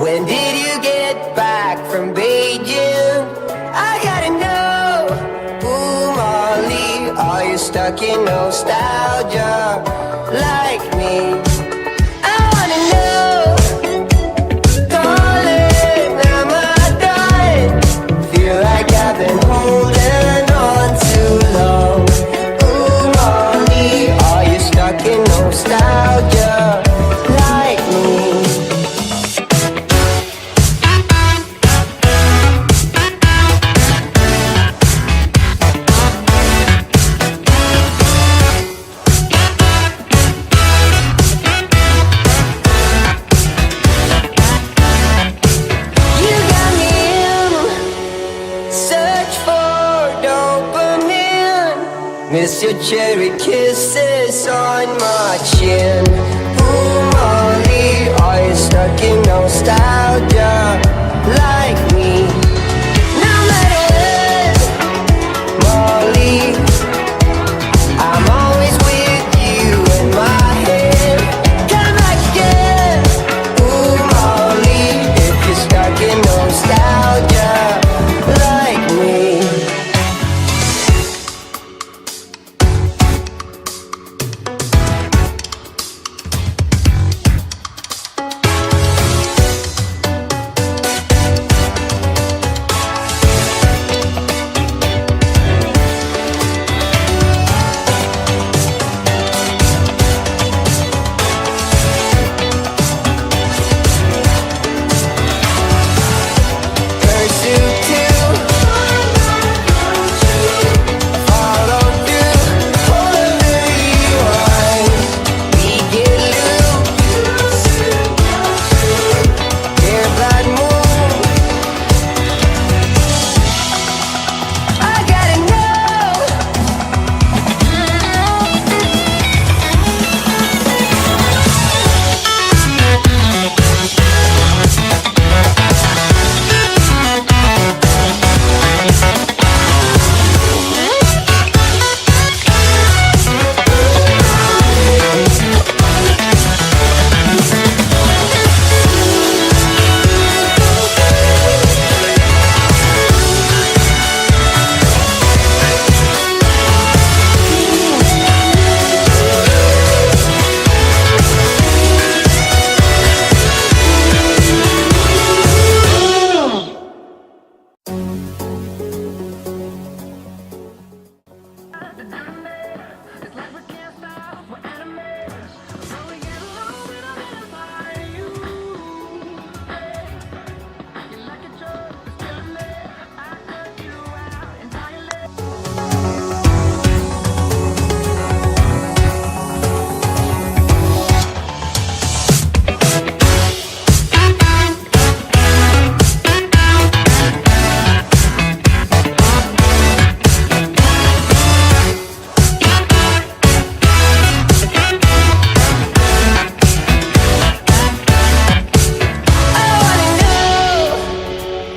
When did you get back from Beijing? I gotta know. Ooh, Molly, are you stuck in nostalgia like me? I wanna know. Darling, am I done? Feel like I've been holding on too long. Ooh, Molly, are you stuck in nostalgia like me? Miss your cherry kisses on my chin. Ooh, Molly, are you stuck in nostalgia like me? No matter what, Molly, I'm always with you in my head. Come back again. Ooh, Molly, if you're stuck in nostalgia like me.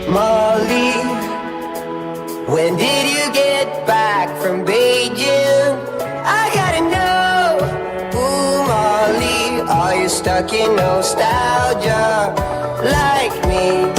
Molly, when did you get back from Beijing? I gotta know. Ooh, Molly, are you stuck in nostalgia like me?